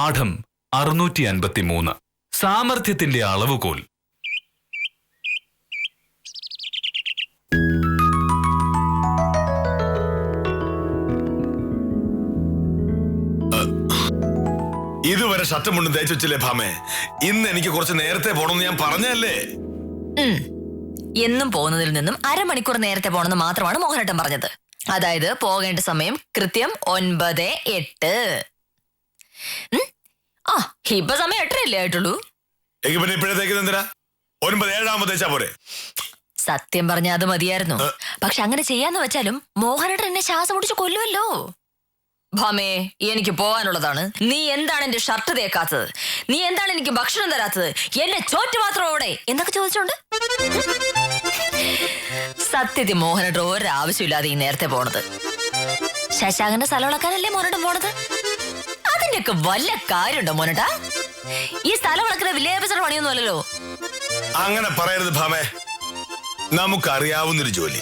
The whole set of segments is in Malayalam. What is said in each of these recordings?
പാഠം 653. സാമർഥ്യത്തിന്റെ അളവുകോൽ. ഇതുവരെ ഷർട്ടും മുണ്ടും തേച്ച് വെച്ചില്ലേ ഭാമേ? ഇന്ന് എനിക്ക് കുറച്ച് നേരത്തെ പോണമെന്ന് ഞാൻ പറഞ്ഞല്ലേ? എന്നും പോകുന്നതിൽ നിന്നും അരമണിക്കൂർ നേരത്തെ പോണെന്ന് മാത്രമാണ് മോഹനേട്ടൻ പറഞ്ഞത്. അതായത് പോകേണ്ട സമയം കൃത്യം 9:08. ഇപ്പൊ സമയം 8:30 ആയിട്ടുള്ളൂ. പിന്നെ ഇപ്പോഴത്തേക്ക് എന്തിനാ 9:07 തേച്ചാ പോരെ? സത്യം പറഞ്ഞ അത് മതിയായിരുന്നു. പക്ഷെ അങ്ങനെ ചെയ്യാന്ന് വെച്ചാലും മോഹനേട്ടൻ എന്നെ ശ്വാസം മുടിച്ച് കൊല്ലുമല്ലോ. ഭാമേ, എനിക്ക് പോകാനുള്ളതാണ്. നീ എന്താണ് എന്റെ ഷർട്ട് തേക്കാത്തത്? നീ എന്താണ് എനിക്ക് ഭക്ഷണം തരാത്തത്? എന്നെ ചോറ്റ് മാത്രം അവിടെ എന്നൊക്കെ ചോദിച്ചോണ്ട് സത്യത്തിൽ മോഹനേട്ടൻ ഒരാവശ്യമില്ലാതെ ഈ നേരത്തെ പോണത്. ശശാങ്കന്റെ സ്ഥലം ഇളക്കാനല്ലേ മോഹനേട്ടൻ പോണത്? അതിന്റെയൊക്കെ വല്ല കാര്യമുണ്ടോ മോനേട്ടാ? ഈ സ്ഥലം ഇളക്കുന്ന വില്ലേജ് ഓഫീസർ പണിയൊന്നും അല്ലല്ലോ. അങ്ങനെ പറയരുത് ഭാമേ. നമുക്കറിയാവുന്നൊരു ജോലി.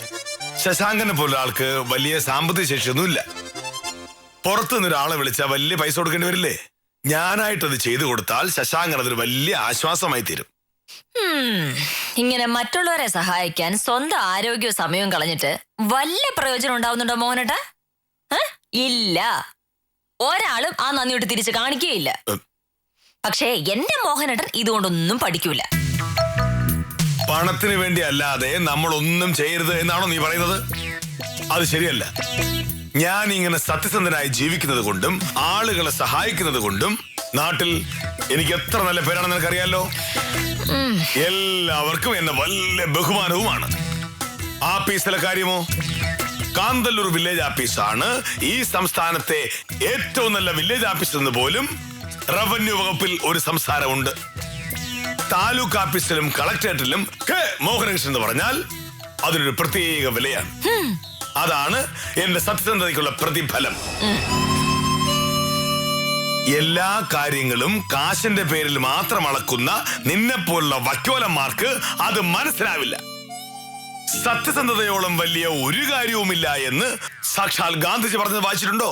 ശശാങ്കനെ പോലുള്ള ആൾക്ക് വലിയ സാമ്പത്തിക ശേഷിയൊന്നുമില്ല. പുറത്തുനിന്ന് ഒരാളെ വിളിച്ചാൽ വലിയ പൈസ കൊടുക്കേണ്ടി വരില്ലേ? ഞാനായിട്ടത് ചെയ്തു കൊടുത്താൽ ശശാങ്കൻ അതൊരു വലിയ ആശ്വാസമായി തീരും. ഇങ്ങനെ മറ്റുള്ളവരെ സഹായിക്കാൻ സ്വന്തം ആരോഗ്യവും സമയവും കളഞ്ഞിട്ട് വല്ല പ്രയോജനം ഉണ്ടാവുന്നുണ്ടോ മോഹനേട്ടാ? ഇല്ല. ഒരാളും ആ നന്ദിയോട്ട് തിരിച്ച് കാണിക്കുകയില്ല. പക്ഷേ എന്റെ മോഹനേട്ടൻ ഇതുകൊണ്ടൊന്നും പഠിക്കൂല. പണത്തിന് വേണ്ടി അല്ലാതെ നമ്മളൊന്നും ചെയ്യരുത് എന്നാണോ നീ പറയുന്നത്? അത് ശരിയല്ല. ഞാൻ ഇങ്ങനെ സത്യസന്ധനായി ജീവിക്കുന്നത് കൊണ്ടും ആളുകളെ സഹായിക്കുന്നത് കൊണ്ടും നാട്ടിൽ എനിക്ക് എത്ര നല്ല പേരാണെന്ന് നിനക്കറിയാലോ. എല്ലാവർക്കും എന്നെ വലിയ ബഹുമാനവുമാണ്. ആപ്പീസിലെ കാര്യമോ? കാന്തല്ലൂർ വില്ലേജ് ആപ്പീസാണ് ഈ സംസ്ഥാനത്തെ ഏറ്റവും നല്ല വില്ലേജ് ആപ്പീസ് എന്ന് പോലും റവന്യൂ വകുപ്പിൽ ഒരു സംസാരമുണ്ട്. താലൂക്ക് ആപ്പീസിലും കളക്ടറേറ്റിലും മോഹനകൃഷ്ണൻ എന്ന് പറഞ്ഞാൽ അതിനൊരു പ്രത്യേക വിലയാണ്. അതാണ് എന്റെ സത്യസന്ധതയ്ക്കുള്ള പ്രതിഫലം. എല്ലാ കാര്യങ്ങളും കാശിന്റെ പേരിൽ മാത്രം അളക്കുന്ന നിന്നെപ്പോലുള്ള വക്കോലന്മാർക്ക് അത് മനസ്സിലാവില്ല. സത്യസന്ധതയോളം വലിയ ഒരു കാര്യവുമില്ല എന്ന് സാക്ഷാൽ ഗാന്ധിജി പറഞ്ഞത് വായിച്ചിട്ടുണ്ടോ?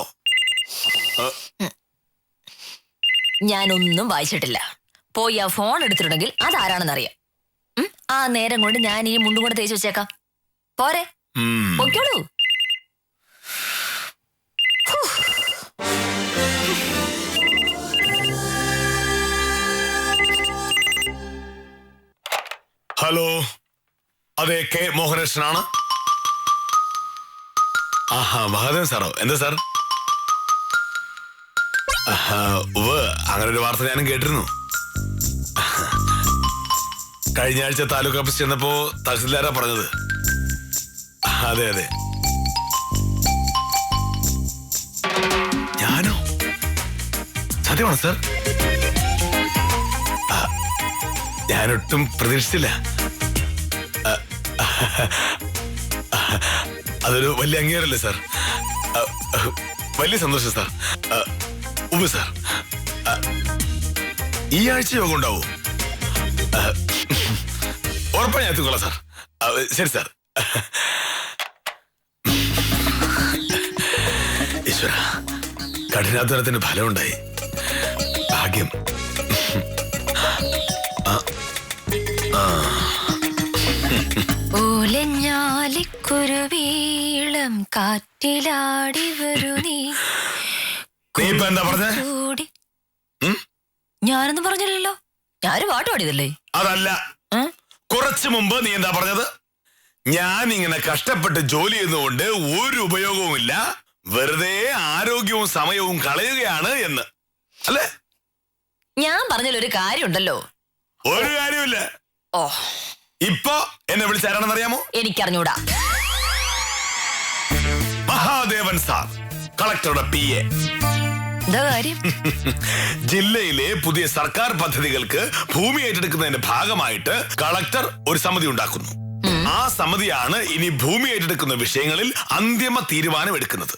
ഞാനൊന്നും വായിച്ചിട്ടില്ല. പോയി ആ ഫോൺ എടുത്തിട്ടുണ്ടെങ്കിൽ അതാരാണെന്നറിയാം. ആ നേരം കൊണ്ട് ഞാൻ ഈ മുണ്ടും കൊണ്ട് തേച്ച് വെച്ചേക്കാം. പോരെ, പൊയ്ക്കോളൂ. ഹലോ, അതെ, കെ മോഹനകൃഷ്ണനാണ്. മഹാദേവൻ സാറോ? എന്താ സാർ? അങ്ങനെ ഒരു വാർത്ത ഞാനും കേട്ടിരുന്നു. കഴിഞ്ഞ ആഴ്ച താലൂക്ക് ഓഫീസ് ചെന്നപ്പോ തഹസിൽദാരാ പറഞ്ഞത്. അതെ അതെ. ഞാനോ? സത്യമാണോ സാർ? ഞാനൊട്ടും പ്രതീക്ഷിച്ചില്ല. അതൊരു വലിയ അംഗീകാരമല്ലേ സാർ? വലിയ സന്തോഷം സാർ. ഉവ്വ് സാർ. ഈ ആഴ്ച യോഗം ഉണ്ടാവൂ? ഉറപ്പായി ഞാൻ എത്തിക്കൊള്ളാം സാർ. ശരി സാർ. ഈശ്വര, കഠിനാധ്വാനത്തിന് ഫലമുണ്ടായി. ഭാഗ്യം. ഓലഞ്ഞാലിക്കുരുവീളം കാറ്റിലാടി വരൂ നീ. എന്താ പറഞ്ഞ? ഞാനൊന്നും പറഞ്ഞില്ലല്ലോ. ഞാനൊരു പാട്ട് പാടിയതല്ലേ? അതല്ല, കുറച്ചു മുമ്പ് നീ എന്താ പറഞ്ഞത്? ഞാൻ ഇങ്ങനെ കഷ്ടപ്പെട്ട് ജോലി ചെയ്യുന്നതുകൊണ്ട് ഒരു ഉപയോഗവുമില്ല, വെറുതെ ആരോഗ്യവും സമയവും കളയുകയാണ് എന്ന് അല്ലേ? ഞാൻ പറഞ്ഞതിലൊരു കാര്യമുണ്ടല്ലോ. ഒരു കാര്യമില്ല. ഓ, ഇപ്പൊ എന്നെ വിളിച്ചാരാണെന്നറിയാമോ? എനിക്കറിഞ്ഞൂടാ. മഹാദേവൻ സാർ, കളക്ടറുടെ PA. എന്താ കാര്യം? ജില്ലയിലെ പുതിയ സർക്കാർ പദ്ധതികൾക്ക് ഭൂമി ഏറ്റെടുക്കുന്നതിന്റെ ഭാഗമായിട്ട് കളക്ടർ ഒരു സമിതി ഉണ്ടാക്കുന്നു. ആ സമിതിയാണ് ഇനി ഭൂമി ഏറ്റെടുക്കുന്ന വിഷയങ്ങളിൽ അന്തിമ തീരുമാനം എടുക്കുന്നത്.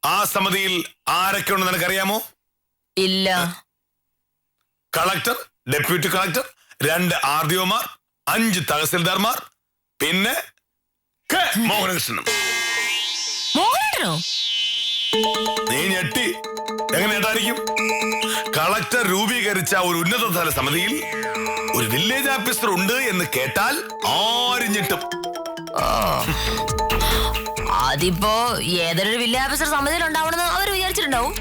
ആ സമിതിയിൽ ആരൊക്കെ ഉണ്ടെന്ന് നിനക്കറിയാമോ? ഇല്ല. കളക്ടർ, ഡെപ്യൂട്ടി കളക്ടർ, 2 RDOമാർ, 5 തഹസിൽദാർമാർ, പിന്നെ മോഹനകൃഷ്ണനും. മോഹനോ? നീ ഞെട്ടി. എങ്ങനെയുണ്ടായിരിക്കും? കളക്ടർ രൂപീകരിച്ച ഒരു ഉന്നതതല സമിതിയിൽ ഒരു വില്ലേജ് ഓഫീസർ ഉണ്ട് എന്ന് കേട്ടാൽ ആരും ഞെട്ടും. അതിപ്പോ ഏതൊരു വില്ലേജ് ഓഫീസർ സമിതിയിൽ ഉണ്ടാവണമെന്ന് അവർ വിചാരിച്ചിട്ടുണ്ടാവും.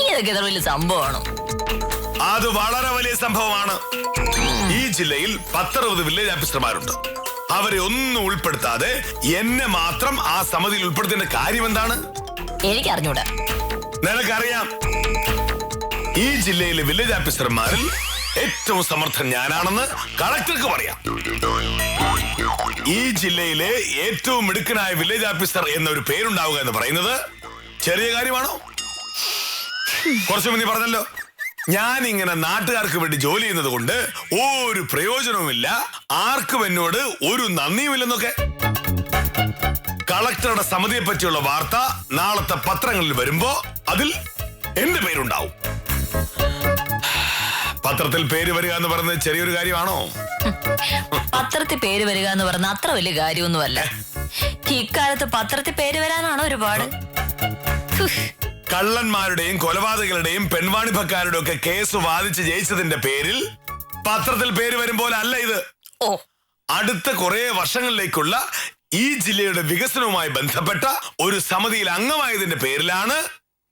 ഇതൊക്കെ എത്ര വലിയ സംഭവമാണോ? അത് വളരെ വലിയ സംഭവമാണ്. ഈ ജില്ലയിൽ 10-60 വില്ലേജ് ഓഫീസർമാരുണ്ട്. അവരെ ഒന്നും ഉൾപ്പെടുത്താതെ എന്നെ മാത്രം ആ സമിതിയിൽ ഉൾപ്പെടുത്തേണ്ട കാര്യം എന്താണ്? എനിക്കറിഞ്ഞൂടാ. നിനക്കറിയാം. ഈ ജില്ലയിലെ വില്ലേജ് ഓഫീസർമാരിൽ ഏറ്റവും സമർത്ഥൻ ഞാനാണെന്ന് കളക്ടർക്ക് പറയാം. ഈ ജില്ലയിലെ ഏറ്റവും മിടുക്കനായ വില്ലേജ് ഓഫീസർ എന്നൊരു പേരുണ്ടാവുക എന്ന് പറയുന്നത് ചെറിയ കാര്യമാണോ? കുറച്ചു മുന്നേ പറഞ്ഞല്ലോ, ഞാൻ ഇങ്ങനെ നാട്ടുകാർക്ക് വേണ്ടി ജോലി ചെയ്യുന്നത് കൊണ്ട് ഒരു പ്രയോജനവുമില്ല, ആർക്കും എന്നോട് ഒരു നന്ദിയുമില്ലെന്നൊക്കെ. കളക്ടറുടെ സമിതിയെ പറ്റിയുള്ള വാർത്ത നാളത്തെ പത്രങ്ങളിൽ വരുമ്പോ അതിൽ എന്റെ പേരുണ്ടാവും. പത്രത്തിൽ പേര് വരിക എന്ന് പറയുന്നത് ചെറിയൊരു കാര്യമാണോ? പത്രത്തിൽ പേര് വരിക എന്ന് പറഞ്ഞ അത്ര വലിയ കാര്യമൊന്നുമല്ല. ഇക്കാലത്ത് പത്രത്തിൽ പേര് വരാനാണോ ഒരുപാട്? കള്ളന്മാരുടെയും കൊലപാതകളുടെയും പെൺവാണിഭക്കാരുടെയും ഒക്കെ കേസ് വാദിച്ച് ജയിച്ചതിന്റെ പേരിൽ പത്രത്തിൽ പേര് വരും പോലെ അല്ല ഇത്. ഓ, അടുത്ത കുറെ വർഷങ്ങളിലേക്കുള്ള ഈ ജില്ലയുടെ വികസനവുമായി ബന്ധപ്പെട്ട ഒരു സമിതിയിൽ അംഗമായതിന്റെ പേരിലാണ്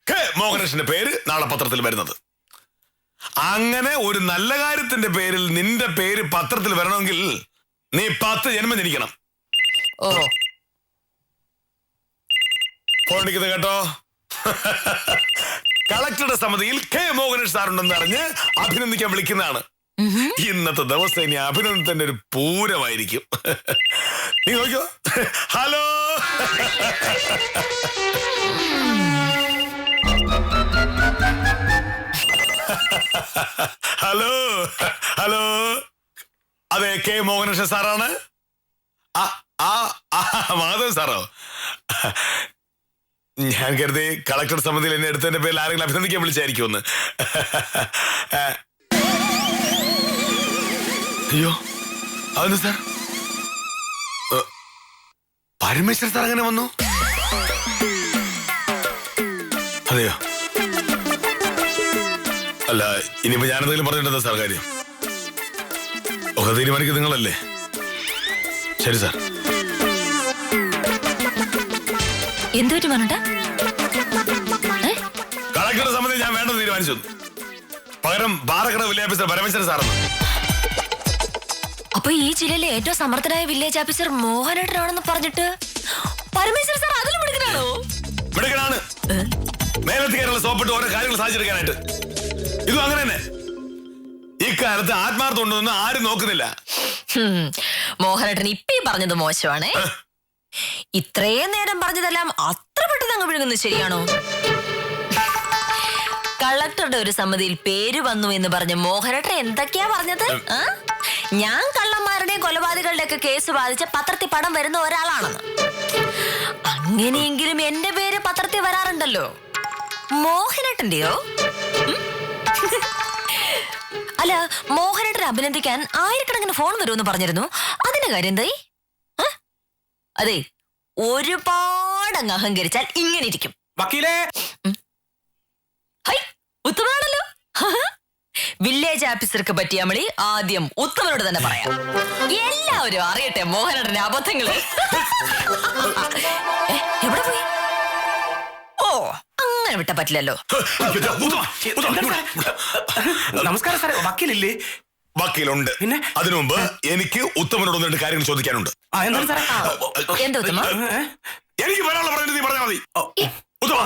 കെ മോഹനകൃഷ്ണന്റെ പേര് നാളെ പത്രത്തിൽ വരുന്നത്. അങ്ങനെ ഒരു നല്ല കാര്യത്തിന്റെ പേരിൽ നിന്റെ പേര് പത്രത്തിൽ വരണമെങ്കിൽ നീ 10 ജന്മം ജനിക്കണം. ഓ, ഫോണിക്കുന്നത് കേട്ടോ. കളക്ടറുടെ സമിതിയിൽ കെ മോഹനേഷ് സാറുണ്ടെന്ന് അറിഞ്ഞ് അഭിനന്ദിക്കാൻ വിളിക്കുന്നതാണ്. ഇന്നത്തെ ദിവസം ഇനി അഭിനന്ദനത്തിന്റെ ഒരു പൂരമായിരിക്കും. നീ നോക്കിയോ. Hello, hello, hello. അതെ, കെ മോഹനേഷ് സാറാണ്. മാധവ് സാറോ? ഞാൻ കരുതി കളക്ടർ സമിതിയിൽ എന്നെ എടുത്തതിന്റെ പേരിൽ ആരെങ്കിലും അഭിനന്ദിക്കാൻ വിളിച്ചായിരിക്കുമെന്ന്. അയ്യോ, അതെന്താ സാർ? പരമേശ്വരൻ സാർ അങ്ങനെ വന്നു? അതെയോ? അല്ല, ഇനിയിപ്പോ ഞാനെന്തെങ്കിലും പറഞ്ഞിട്ടുണ്ടോ സാർ? കാര്യം ഒക്കെ തീരുമാനിക്കുക നിങ്ങളല്ലേ? ശരി സാർ. എന്ത് പറ്റി പറഞ്ഞ? കളക്ടറുടെ സമിതി ഞാൻ വേണ്ടെന്ന് തീരുമാനിച്ചു. പകരം പാറക്കട വില്ലേജ് ഓഫീസർ പരമേശ്വരൻ സാറെന്ന്. അപ്പൊ ഈ ജില്ലയിലെ ഏറ്റവും സമർത്ഥനായ വില്ലേജ് ഓഫീസർ മോഹനേട്ടനാണെന്ന് പറഞ്ഞിട്ട് പരമേശ്വരൻ സാർ അതിലും മിടുക്കനാണോ? മിടുക്കനാണ്. മേലത്ത് കയറുള്ള സോപ്പിട്ട് ഓരോ കാര്യങ്ങൾ സാധിച്ചെടുക്കാനായിട്ട്. ഇതും അങ്ങനെ തന്നെ. ഇക്കാലത്ത് ആത്മാർത്ഥം ഉണ്ടെന്ന് ആരും നോക്കുന്നില്ല. മോഹനേട്ടൻ ഇപ്പൊ പറഞ്ഞത് മോശമാണേ. ഇത്രയും നേരം പറഞ്ഞതെല്ലാം അത്ര പെട്ടെന്ന് അങ്ങ് വിഴുങ്ങുന്നത് ശരിയാണോ? കളക്ടറുടെ ഒരു സമിതിയിൽ പേര് വന്നു എന്ന് പറഞ്ഞ് മോഹനേട്ടൻ എന്തൊക്കെയാ പറഞ്ഞത്? ഞാൻ കള്ളന്മാരുടെയും കൊലപാതകളുടെ ഒക്കെ കേസ് ബാധിച്ച പത്രത്തിൽ പടം വരുന്ന ഒരാളാണെന്ന്. അങ്ങനെയെങ്കിലും എന്റെ പേര് പത്രത്തിൽ വരാറുണ്ടല്ലോ. മോഹനേട്ടന്റെയോ? അല്ല, മോഹനേട്ടനെ അഭിനന്ദിക്കാൻ ആയിരക്കണക്കിന് ഫോൺ വരുമെന്ന് പറഞ്ഞിരുന്നു. അതിന്റെ കാര്യം എന്തായി? അതെ, ഒരുപാട് അങ്ങ് അഹങ്കരിച്ചാൽ ഇങ്ങനെ ഇരിക്കും. വക്കീലേ, ഹൈ, ഉത്തമനാണല്ലോ. വില്ലേജ് ഓഫീസർക്ക് പറ്റിയ മളി ആദ്യം ഉത്തമനോട് തന്നെ പറയാം. എല്ലാവരും അറിയട്ടെ മോഹനേട്ടന്റെ അബദ്ധങ്ങള്. എവിടെ പോയി? ഓ, അങ്ങനെ വിട്ട പറ്റില്ലല്ലോ. നമസ്കാരം സാറേ. വക്കീലില്ലേ? വക്കീലുണ്ട്. പിന്നെ അതിനു മുമ്പ് എനിക്ക് ഉത്തമനോട് 2 കാര്യങ്ങൾ ചോദിക്കാനുണ്ട്. എന്താണ് സാറേ? എന്താ ഉത്തമ? എനിക്ക് പറയാനുള്ള പറഞ്ഞിട്ട് നീ പറഞ്ഞാൽ മതി. ഉത്തമ,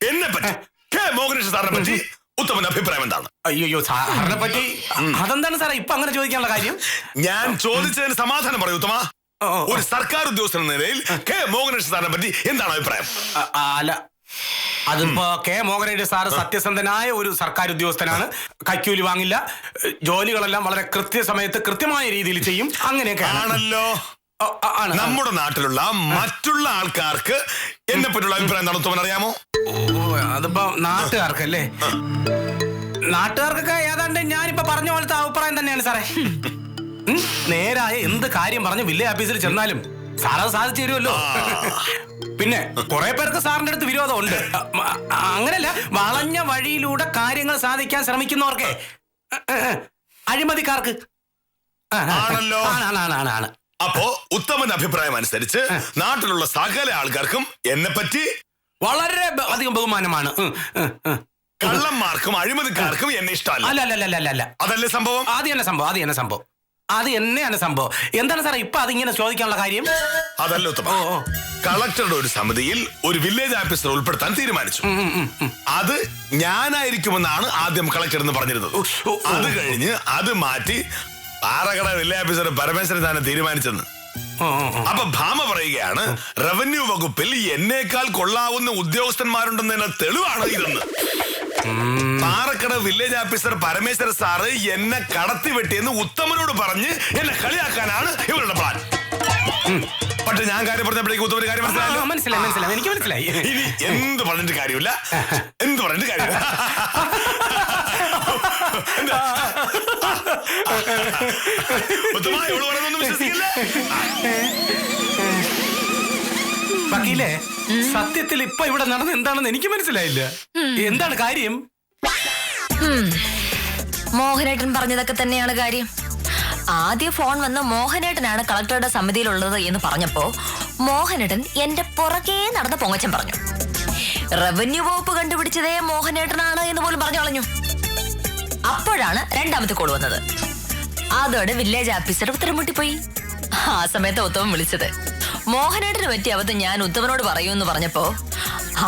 എന്നെ പറ്റി കെ മോഹനേഷ് സാറിനെ പറ്റി ഉത്തമന്റെ അഭിപ്രായം എന്താണ്? അയ്യോ, സാറിനെ പറ്റി അതെന്താണ് സാറേ ഇപ്പൊ അങ്ങനെ ചോദിക്കാനുള്ള കാര്യം? ഞാൻ ചോദിച്ചതിന് സമാധാനം പറയൂ ഉത്തമ. ഒരു സർക്കാർ ഉദ്യോഗസ്ഥൻ എന്ന നിലയിൽ കെ മോഹനേഷ് സാറിനെ പറ്റി എന്താണ് അഭിപ്രായം? അല്ല, അതിപ്പോ കെ മോഹനേഷ് സാറ് സത്യസന്ധനായ ഒരു സർക്കാർ ഉദ്യോഗസ്ഥനാണ്. കൈക്കൂലി വാങ്ങില്ല, ജോലികളെല്ലാം വളരെ കൃത്യസമയത്ത് കൃത്യമായ രീതിയിൽ ചെയ്യും. അങ്ങനെയൊക്കെ ആണല്ലോ. നമ്മുടെ നാട്ടിലുള്ള മറ്റുള്ള ആൾക്കാർക്ക് എന്നെ പറ്റിയുള്ള അഭിപ്രായം എന്താണ് ഉത്തമൻ അറിയാമോ? അതിപ്പോ നാട്ടുകാർക്കല്ലേ? നാട്ടുകാർക്കൊക്കെ ഏതാണ്ട് ഞാനിപ്പോ പറഞ്ഞ പോലത്തെ അഭിപ്രായം തന്നെയാണ് സാറേ. നേരായ എന്ത് കാര്യം പറഞ്ഞ് വില്ലേജ് ഓഫീസിൽ ചെന്നാലും സാറത് സാധിച്ചു തരുമല്ലോ. പിന്നെ കുറെ പേർക്ക് സാറിന്റെ അടുത്ത് വിരോധമുണ്ട്. അങ്ങനല്ല, വളഞ്ഞ വഴിയിലൂടെ കാര്യങ്ങൾ സാധിക്കാൻ ശ്രമിക്കുന്നവർക്ക്, അഴിമതിക്കാർക്ക്. ആണല്ലോ. ആണ്. അപ്പോ ഉത്തമന്റെ അഭിപ്രായം അനുസരിച്ച് നാട്ടിലുള്ള സകല ആൾക്കാർക്കും എന്നെ പറ്റി വളരെ അധികം ബഹുമാനമാണ്. കള്ളന്മാർക്കും അഴിമതിക്കാർക്കും എന്നെ ഇഷ്ടമല്ല. അല്ല. അതല്ലേ സംഭവം? അത് തന്നെയാണ് സംഭവം. എന്താണ് സാറേ ഇപ്പൊ അതിങ്ങനെ ചോദിക്കാനുള്ള കാര്യം? അതല്ല ഉത്തമ, കളക്ടറുടെ ഒരു സമിതിയിൽ ഒരു വില്ലേജ് ഓഫീസർ ഉൾപ്പെടുത്താൻ തീരുമാനിച്ചു. അത് ഞാനായിരിക്കുമെന്നാണ് ആദ്യം കളക്ടർ എന്ന് പറഞ്ഞിരുന്നത്. അത് കഴിഞ്ഞ് അത് മാറ്റി പാറകട വില്ലേജ് ഓഫീസർ പരമേശ്വരൻ തന്നെ തീരുമാനിച്ചെന്ന്. അപ്പൊ ഭാമ പറയുകയാണ്, റവന്യൂ വകുപ്പിൽ എന്നേക്കാൾ കൊള്ളാവുന്ന ഉദ്യോഗസ്ഥന്മാരുണ്ടെന്നതിന് തെളിവാണ് ഇതെന്ന്. Parakkada village officer Parameshwara sir എന്നെ കടത്തി വെട്ടിയെന്ന് ഉത്തമനോട് പറഞ്ഞ് എന്നെ കളിയാക്കാനാണ് ഇവരുടെ പ്ലാൻ. പക്ഷെ ഞാൻ കാര്യം പറഞ്ഞപ്പോഴേക്കും ഉത്തമന് കാര്യം മനസ്സിലായി. എനിക്ക് മനസ്സിലായി. ഇനി എന്ത് പറഞ്ഞിട്ട് കാര്യമില്ല. വക്കീലേ, സത്യത്തിൽ ഇപ്പൊ ഇവിടെ നടന്നത് എന്താണെന്ന് എനിക്ക് മനസ്സിലായില്ല. എന്താണ് കാര്യം? മോഹനേട്ടൻ പറഞ്ഞതൊക്കെ തന്നെയാണ് കാര്യം. ആദ്യം ഫോൺ വന്ന് മോഹനേട്ടനാണ് കളക്ടറുടെ സമിതിയിലുള്ളത് എന്ന് പറഞ്ഞപ്പോ മോഹനേട്ടൻ എന്റെ പുറകെ നടന്ന പൊങ്ങച്ചൻ പറഞ്ഞു. റവന്യൂ വകുപ്പ് കണ്ടുപിടിച്ചതേ മോഹനേട്ടനാണ് എന്ന് പോലും പറഞ്ഞു കളഞ്ഞു. അപ്പോഴാണ് രണ്ടാമത്തെ കോൾ വന്നത്. അതോടെ വില്ലേജ് ഓഫീസർ ഉത്തരം മുട്ടിപ്പോയി. ആ സമയത്ത് ഉത്തമൻ വിളിച്ചത്. മോഹനേട്ടന് പറ്റിയ അബദ്ധം ഞാൻ ഉത്തമനോട് പറയൂന്ന് പറഞ്ഞപ്പോ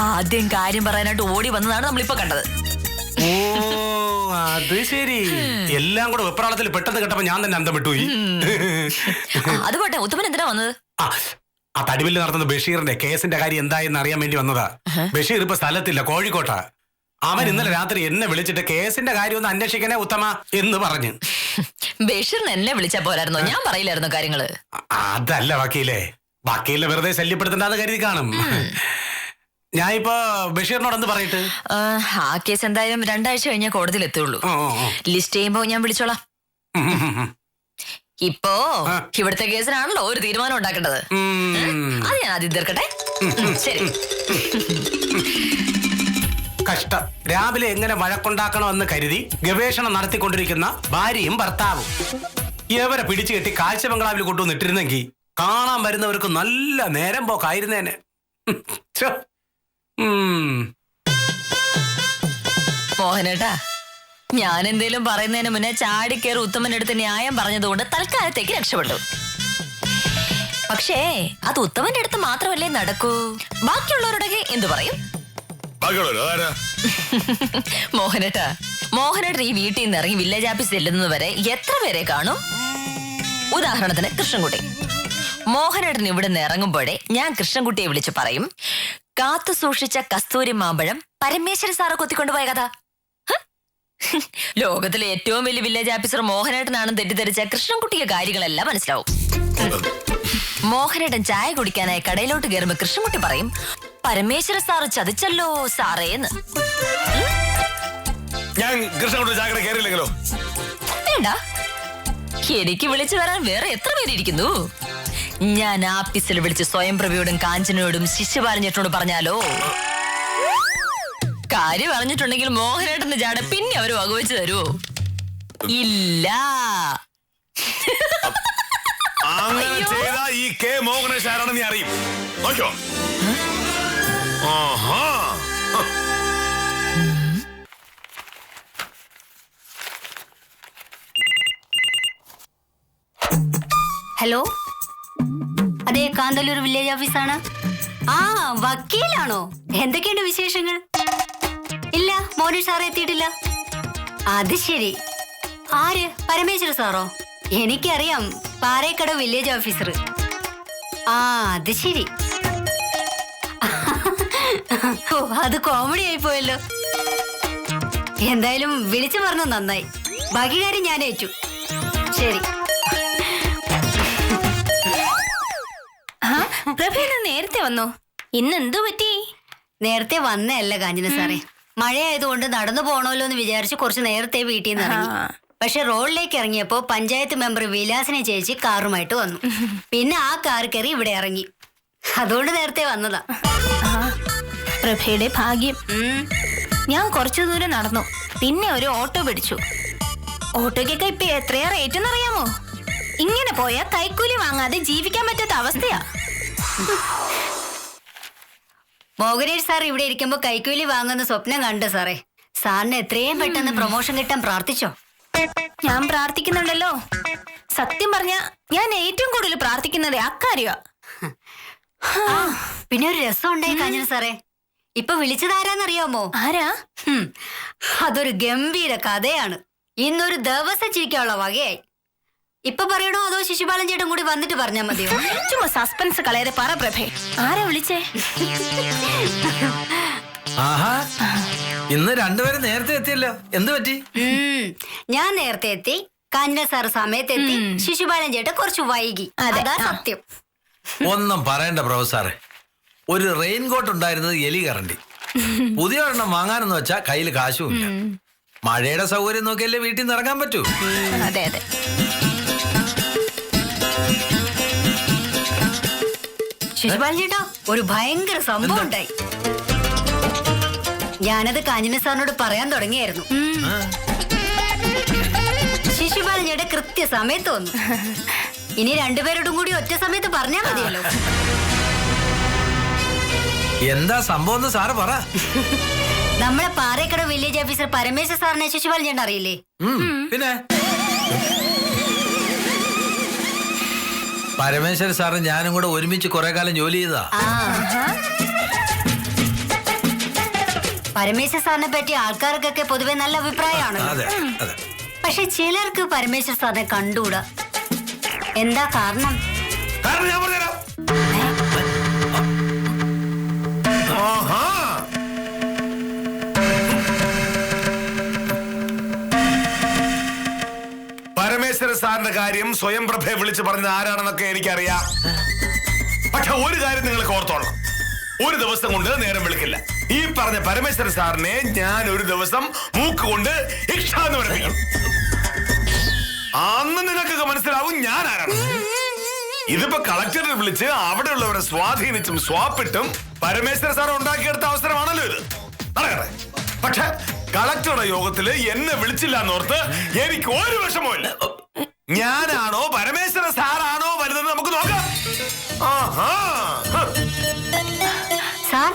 ആദ്യം കാര്യം പറയാനായിട്ട് ഓടി വന്നതാണ് നമ്മളിപ്പോ കണ്ടത്. ഓ, അത് ശരി. എല്ലാം കൂടെ വെപ്രാളത്തിൽ പെട്ടെന്ന് കേട്ടപ്പോ ഞാൻ തന്നെ അന്തം വിട്ടുപോയി. അത് പോട്ടെ, ഉത്തമൻ എന്തിനാ വന്നത്? ആ തടിവില് നടത്തുന്ന ബഷീറിന്റെ കേസിന്റെ കാര്യം എന്തായെന്ന് അറിയാൻ വേണ്ടി വന്നതാ. ബഷീർ ഇപ്പൊ സ്ഥലത്തില്ല, കോഴിക്കോട്ടാ. അവൻ ഇന്നലെ രാത്രി എന്നെ വിളിച്ചിട്ട് കേസിന്റെ കാര്യം ഒന്ന് അന്വേഷിക്കണേ ഉത്തമ എന്ന് പറഞ്ഞു. ബഷീറിന് എന്നെ വിളിച്ചാ പോരായിരുന്നോ? ഞാൻ പറയില്ലായിരുന്നോ കാര്യങ്ങള്? അതല്ല വക്കീലിനെ വെറുതെ ശല്യപ്പെടുത്തണ്ടെന്ന് കരുതി കാണും. ഞാൻ ഇപ്പൊ ബഷീറിനോട് എന്ത് പറയട്ടെ? ആ കേസ് എന്തായാലും 2 ആഴ്ച കഴിഞ്ഞാൽ കോടതിയിൽ എത്തുള്ളൂ. ലിസ്റ്റ് ചെയ്യുമ്പോ ഞാൻ വിളിച്ചോളാം. ഇപ്പോ ഇവിടുത്തെ കേസിനാണല്ലോ ഒരു തീരുമാനം ഉണ്ടാക്കേണ്ടത്. അത് ഞാൻ ആദ്യം തീർക്കട്ടെ. ശരി. കഷ്ടം. രാവിലെ എങ്ങനെ വഴക്കുണ്ടാക്കണമെന്ന് കരുതി ഗവേഷണം നടത്തിക്കൊണ്ടിരിക്കുന്ന ഭാര്യയും ഭർത്താവും ഇവരെ പിടിച്ചു കെട്ടി കാഴ്ച ബംഗ്ലാവിൽ കൊണ്ടുവന്നിട്ടിരുന്നെങ്കിൽ കാണാൻ വരുന്നവർക്ക് നല്ല നേരം പോക്കായിരുന്നേനെ. മോഹനേട്ടാ, ഞാൻ എന്തേലും പറയുന്നതിന് മുന്നേ ചാടിക്കേറി ഉത്തമന്റെ അടുത്ത് ന്യായം പറഞ്ഞതുകൊണ്ട് തൽക്കാലത്തേക്ക് രക്ഷപ്പെട്ടു. പക്ഷേ അത് ഉത്തമന്റെ അടുത്ത് മാത്രമല്ലേ നടക്കൂ. ബാക്കിയുള്ളവരുടെ എന്തു പറയും? മോഹനേട്ടൻ ഈ വീട്ടിൽ നിന്ന് ഇറങ്ങി വില്ലേജ് ഓഫീസ് ചെല്ലുന്നത് വരെ എത്ര പേരെ കാണും? ഉദാഹരണത്തിന് കൃഷ്ണൻകുട്ടി. മോഹനേട്ടൻ ഇവിടെ നിന്ന് ഇറങ്ങുമ്പോഴേ ഞാൻ കൃഷ്ണൻകുട്ടിയെ വിളിച്ചു പറയും, കാത്തു സൂക്ഷിച്ച കസ്തൂരി മാമ്പഴം പരമേശ്വര സാറ് കൊത്തിക്കൊണ്ടുപോയ കഥ. ലോകത്തിലെ ഏറ്റവും വലിയ വില്ലേജ് ഓഫീസർ മോഹനേട്ടനാണെന്ന് തെറ്റിദ്ധരിച്ച കൃഷ്ണൻകുട്ടിയെ കാര്യങ്ങളെല്ലാം മനസ്സിലാവും. മോഹനേട്ടൻ ചായ കുടിക്കാനായി കടയിലോട്ട് കയറുമ്പോ കൃഷ്ണൻകുട്ടി പറയും, പരമേശ്വര സാറ് ചതിച്ചല്ലോ സാറേന്ന്. ഞാൻ കൃഷ്ണൻകുട്ടി ചായ കട കയറിയില്ലെങ്കിലോ? വേണ്ട, എനിക്ക് വിളിച്ചു വരാൻ വേറെ എത്ര പേരിയ്ക്കുന്നു. ഞാൻ ആഫീസിൽ വിളിച്ച് സ്വയംപ്രഭയോടും കാഞ്ചനയോടും ശിശുപാലഞ്ഞേട്ടനോട് പറഞ്ഞാലോ? കാര്യം അറിഞ്ഞിട്ടുണ്ടെങ്കിൽ മോഹനേട്ടന്റെ ജാട പിന്നെ അവര് വകവെച്ച് തരുമോ? ഇല്ല. അങ്ങനെ ചെയ്താ ഈ കെ മോഹനേഷ് ആരാണെന്ന് നീ അറിയും. നോക്കോ. ഹലോ, അതെ, കാന്തല്ലൂർ വില്ലേജ് ഓഫീസാണ്. ആ, വക്കീലാണോ? എന്തൊക്കെയുണ്ട് വിശേഷങ്ങൾ? ഇല്ല, മോഹനേഷ് സാറ് എത്തിയിട്ടില്ല. അത് ശരി. ആര്? പരമേശ്വര സാറോ? എനിക്കറിയാം, പാറേക്കട വില്ലേജ് ഓഫീസർ. ആ, അത് ശരി. ഓ, അത് കോമഡി ആയി പോയല്ലോ. എന്തായാലും വിളിച്ചു പറഞ്ഞു നന്നായി. ബാക്കി കാര്യം ഞാൻ ഏറ്റു. ശരി. പ്രഭേദ നേരത്തെ വന്നോ? ഇന്ന് എന്തു പറ്റി? നേരത്തെ വന്നല്ല കാഞ്ചന സാറേ, മഴയായതുകൊണ്ട് നടന്നു പോണല്ലോ എന്ന് വിചാരിച്ച് കുറച്ച് നേരത്തെ വീട്ടിൽ നിന്ന് ഇറങ്ങി. പക്ഷെ റോഡിലേക്ക് ഇറങ്ങിയപ്പോ പഞ്ചായത്ത് മെമ്പർ വിലാസിനെ ചേച്ചി കാറുമായിട്ട് വന്നു. പിന്നെ ആ കാർ കയറി ഇവിടെ ഇറങ്ങി. അതുകൊണ്ട് നേരത്തെ വന്നതാ. പ്രഭയുടെ ഭാഗ്യം. ഉം. ഞാൻ കുറച്ചു ദൂരം നടന്നു, പിന്നെ ഒരു ഓട്ടോ പിടിച്ചു. ഓട്ടോയ്ക്കൊക്കെ ഇപ്പൊ എത്രയാ റേറ്റ് എന്നറിയാമോ? ഇങ്ങനെ പോയാൽ കൈക്കൂലി വാങ്ങാതെ ജീവിക്കാൻ പറ്റാത്ത അവസ്ഥയാ. മോഹനേഷ് സാർ ഇവിടെ ഇരിക്കുമ്പോ കൈക്കൂലി വാങ്ങുന്ന സ്വപ്നം കണ്ടു സാറേ. സാറിന് എത്രയും പെട്ടെന്ന് പ്രൊമോഷൻ കിട്ടാൻ പ്രാർത്ഥിച്ചോ? ഞാൻ പ്രാർത്ഥിക്കുന്നുണ്ടല്ലോ. സത്യം പറഞ്ഞ ഞാൻ ഏറ്റവും കൂടുതൽ പ്രാർത്ഥിക്കുന്നത് അക്കാര്യ. പിന്നെ ഒരു രസം ഉണ്ടായി കാഞ്ഞു സാറേ. ഇപ്പൊ വിളിച്ചതാരാന്നറിയാമോ? ആരാ? അതൊരു ഗംഭീര കഥയാണ്. ഇന്നൊരു ദിവസം ചിരിക്കാനുള്ള വകയായി. ഇപ്പൊ പറയണോ അതോ ശിശുപാലൻ ചേട്ടൻ കൂടി വന്നിട്ട് പറഞ്ഞാ മതിയോ? ചുമ്മാ സസ്പെൻസ് കളയാതെ പറ പ്രഭേ. ആരാ വിളിച്ചേ? ആഹാ, ഇന്ന് രണ്ടുപേരും നേരത്തെ എത്തിയല്ലോ. എന്ത് പറ്റി? ഞാൻ നേരത്തെ എത്തി, കാഞ്ഞ സാർ സമയത്തെത്തി, ശിശുപാലൻ ചേട്ടൻ കുറച്ച് വൈകി. അതാ സത്യം. ഒന്നും പറയണ്ട പ്രൊഫസറെ. ഒരു റെയിൻകോട്ട് ഉണ്ടായിരുന്നത് എലി കറണ്ടി. പുതിയ ഒരെണ്ണം വാങ്ങാനെന്ന് വെച്ചാ കയ്യിൽ കാശുമില്ല. മഴയുടെ സൗകര്യം നോക്കിയല്ലേ വീട്ടിൽ നിന്ന് ഇറങ്ങാൻ പറ്റൂ. അതെ അതെ. ശിശുപാലൻ ചേട്ടാ, ഒരു ഭയങ്കര സംഭവം ഉണ്ടായി. ഞാനത് കാഞ്ഞിന സാറിനോട് പറയാൻ തുടങ്ങിയായിരുന്നു. ശിശുപാലൻ ചേട്ടൻ കൃത്യസമയത്ത് വന്നു. ഇനി രണ്ടുപേരോടും കൂടി ഒറ്റ സമയത്ത് പറഞ്ഞാൽ മതിയല്ലോ. എന്താ സംഭവം എന്ന് സാറ് പറ. നമ്മളെ പാറേക്കട വില്ലേജ് ഓഫീസർ പരമേശ്വർ സാറിനെ ശിശുപാലൻ ചേട്ടൻ അറിയില്ലേ? പിന്നെ പരമേശ്വര സാറും ഞാനും കൂടെ ഒരുമിച്ച് കുറെ കാലം ജോലി ചെയ്താ. പരമേശ്വർ സാറിനെ പറ്റി ആൾക്കാർക്കൊക്കെ പൊതുവെ നല്ല അഭിപ്രായമാണ്. അതെ അതെ. പക്ഷെ ചിലർക്ക് പരമേശ്വർ സാറിനെ കണ്ടുകൂടാ. എന്താ കാരണം? കാരണം ഞാൻ പറഞ്ഞുതരാം. ആഹാ. പരമേശ്വര സാറിന്റെ കാര്യം സ്വയം പ്രഭയെ വിളിച്ചു പറഞ്ഞത് ആരാണെന്നൊക്കെ എനിക്കറിയാം. പക്ഷെ ഒരു കാര്യം നിങ്ങൾക്ക് ഓർത്തോളണം, ഒരു ദിവസം കൊണ്ട് നേരം വിളിക്കില്ല. ഈ പറഞ്ഞ പരമേശ്വര സാറിനെ ഞാൻ ഒരു ദിവസം മൂക്ക് കൊണ്ട് ഇഷ്ടാന്ന് പഠിപ്പിക്കും. അന്ന് നിങ്ങൾക്കൊക്കെ മനസ്സിലാവും ഞാൻ ആരാണ്. ഇതിപ്പോ കളക്ടറെ വിളിച്ച് അവിടെയുള്ളവരെ സ്വാധീനിച്ചും സ്വാപ്പിട്ടും പരമേശ്വര സാർ ഉണ്ടാക്കിയെടുത്ത അവസരമാണല്ലോ ഇത്. നടക്കട്ടെ. പക്ഷെ കളക്ടറുടെ യോഗത്തില് എന്നെ വിളിച്ചില്ല എന്നോർത്ത് എനിക്ക് ഒരു വിഷമമില്ല. ഞാനാണോ പരമേശ്വര സാറാണോ വരുന്നത് നമുക്ക് നോക്കാം. സാർ,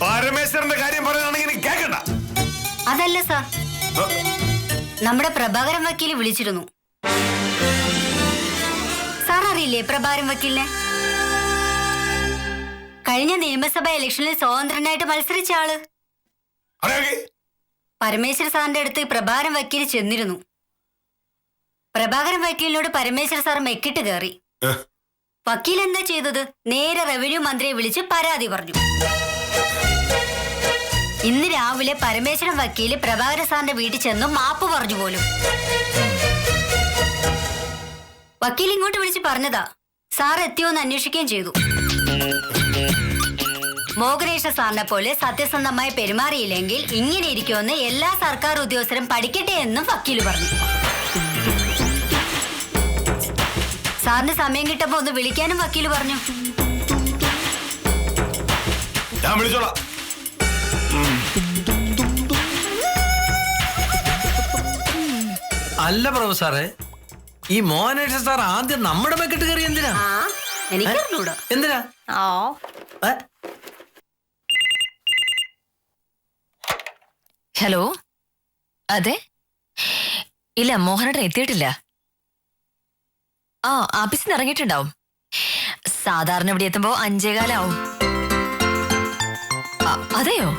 പരമേശ്വരന്റെ കാര്യം പറയുകയാണെങ്കിൽ എനിക്ക് കേൾക്കണ്ട. അതല്ല സാർ, നമ്മുടെ പ്രഭാകരൻ വക്കീല് വിളിച്ചിരുന്നു. സാർ അറിയില്ലേ പ്രഭാകരൻ വക്കീലിനെ? കഴിഞ്ഞ നിയമസഭാ ഇലക്ഷനിൽ സ്വതന്ത്രനായിട്ട് മത്സരിച്ച ആള്. പരമേശ്വര സാറിന്റെ അടുത്ത് പ്രഭാകരൻ വക്കീൽ ചെന്നിരുന്നു. പ്രഭാകരൻ വക്കീലിനോട് പരമേശ്വര സാർ മെക്കിട്ട് കയറി. വക്കീൽ എന്താ ചെയ്തത്? നേരെ റവന്യൂ മന്ത്രിയെ വിളിച്ച് പരാതി പറഞ്ഞു. ഇന്ന് രാവിലെ പരമേശ്വരൻ വക്കീല് പ്രഭാകരൻ സാറിന്റെ വീട്ടിൽ ചെന്ന് മാപ്പ് പറഞ്ഞു പോലും. വക്കീൽ ഇങ്ങോട്ട് വിളിച്ച് പറഞ്ഞതാ. സാർ എത്തിയോന്ന് അന്വേഷിക്കുകയും ചെയ്തു. മോഹനേഷ് സാറിനെ പോലെ സത്യസന്ധമായി പെരുമാറിയില്ലെങ്കിൽ ഇങ്ങനെ ഇരിക്കുമെന്ന് എല്ലാ സർക്കാർ ഉദ്യോഗസ്ഥരും പഠിക്കട്ടെ എന്നും വക്കീല് പറഞ്ഞു. സാറിന് സമയം കിട്ടുമ്പോ ഒന്ന് വിളിക്കാനും വക്കീല് പറഞ്ഞു. ഞാൻ വിളിച്ചോളാം. അല്ല പ്രൊഫസറെ, ഈ മോഹനേഷ് സാർ ആദ്യം നമ്മുടെ മെക്കിട്ട് കയറി എന്തിനാ? എനിക്കറിഞ്ഞൂടാ എന്തിനാ. ഹലോ, അതെ. ഇല്ല, മോഹനേട്ടൻ എത്തിയിട്ടില്ല. ആഫീസിൽ നിന്ന് ഇറങ്ങിയിട്ടുണ്ടാവും. സാധാരണ ഇവിടെ എത്തുമ്പോ 5:15 അതെയോ?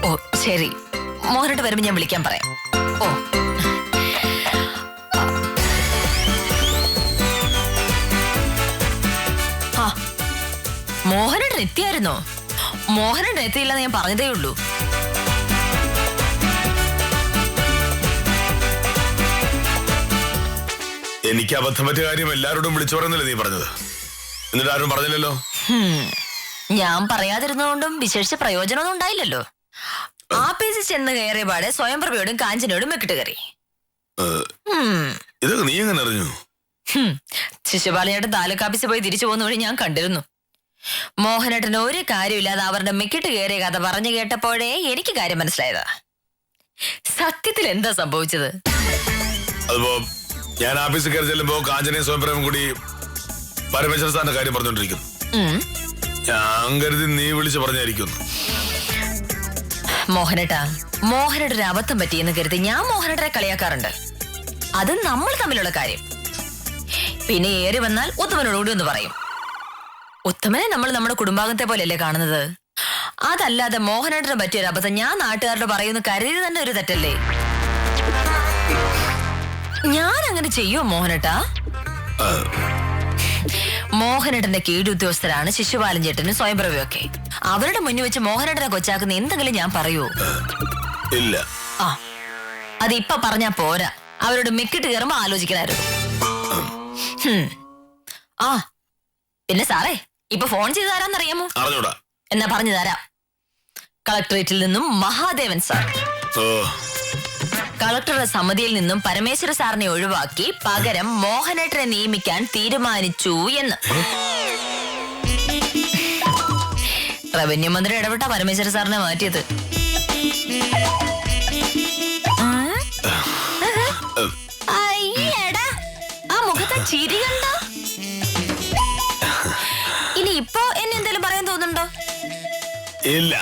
ഓ ശരി, മോഹനേട്ടൻ വരുമ്പോ ഞാൻ വിളിക്കാൻ പറയാം. ഓ മോഹനേട്ടൻ എത്തിയായിരുന്നോ? മോഹനേട്ടൻ എത്തിയില്ലെന്ന് ഞാൻ പറഞ്ഞതേ ഉള്ളൂ. എനിക്ക് അബദ്ധം പറ്റിയ കാര്യം എല്ലാവരോടും വിളിച്ചു പറയുന്നില്ല നീ പറഞ്ഞത്. എന്നിട്ട് ആരും പറഞ്ഞില്ലല്ലോ. ഞാൻ പറയാതിരുന്നതുകൊണ്ടും വിശേഷിച്ച പ്രയോജനമൊന്നും ഉണ്ടായില്ലല്ലോ. ആപ്പീസിൽ ചെന്ന് കയറിയ പാടെ സ്വയംപ്രഭയോടും കാഞ്ചനയോടും മെക്കിട്ട് കയറി. ഇതൊക്കെ നീ എങ്ങനെ അറിഞ്ഞു? ശിശുപാലനേട്ടൻ താലൂക്ക് ഓഫീസിൽ പോയി തിരിച്ചു പോകുന്ന വഴി ഞാൻ കണ്ടിരുന്നു. മോഹനേട്ടന് ഒരു കാര്യമില്ലാതെ അവരുടെ മെക്കിട്ട് കയറിയ കഥ പറഞ്ഞു കേട്ടപ്പോഴേ എനിക്ക് കാര്യം മനസ്സിലായതാ. സത്യത്തിൽ എന്താ സംഭവിച്ചത്? അതിപ്പോ ഞാൻ ഓഫീസിൽ കയറി ചെല്ലുമ്പോ കാഞ്ചനയും സ്വയംപ്രഭയും കൂടി പരമേശ്വര സാറിന്റെ കാര്യം പറഞ്ഞോണ്ടിരിക്കുന്നു. ഞാൻ കരുതി നീ വിളിച്ചു പറഞ്ഞായിരിക്കുന്നു. മോഹനേട്ട ഒരു അബദ്ധം പറ്റിയെന്ന് കരുതി ഞാൻ മോഹനേട്ടനെ കളിയാക്കാറുണ്ട്. അത് നമ്മൾ തമ്മിലുള്ള കാര്യം. പിന്നെ ഏറി വന്നാൽ ഉത്തമനോടുകൂടി ഒന്ന് പറയും. ഉത്തമനെ നമ്മൾ നമ്മുടെ കുടുംബാംഗത്തെ പോലെയല്ലേ കാണുന്നത്. അതല്ലാതെ മോഹനേട്ടന് പറ്റിയൊരു അബദ്ധം ഞാൻ നാട്ടുകാരോട് പറയുന്നു കരുതി തന്നെ ഒരു തെറ്റല്ലേ? ഞാൻ അങ്ങനെ ചെയ്യോ മോഹനേട്ടാ? മോഹനേട്ടന്റെ കീഴുദ്യോഗസ്ഥരാണ് ശിശുപാലൻ ചേട്ടനും സ്വയംപ്രഭയൊക്കെ. അവരുടെ മുന്നിൽ വെച്ച് മോഹനേട്ടനെ കൊച്ചാക്കുന്ന എന്തെങ്കിലും ഞാൻ പറയൂ? ഇല്ല. അത് ഇപ്പൊ പറഞ്ഞാ പോരാ, അവരോട് മെക്കിട്ട് കയറുമ്പോ ആലോചിക്കണായിരുന്നു. പിന്നെ സാറേ, ഇപ്പൊ ഫോൺ ചെയ്ത് തരാന്നറിയാമോ? എന്നാ പറഞ്ഞു തരാം. കളക്ടറേറ്റിൽ നിന്നും മഹാദേവൻ സാർ കളക്ടറുടെ സമിതിയിൽ നിന്നും പരമേശ്വര സാറിനെ ഒഴിവാക്കി പകരം മോഹനേട്ടനെ നിയമിക്കാൻ തീരുമാനിച്ചു എന്ന്. റവന്യൂ മന്ത്രി ഇടപെട്ട പരമേശ്വര സാറിനെ മാറ്റിയത്. അയ്യടാ, ആ മുഖത്തെ ചിരി കണ്ട. ഇനി ഇപ്പോ എന്നെ എന്തെങ്കിലും പറയാൻ തോന്നുന്നുണ്ടോ? ഇല്ല.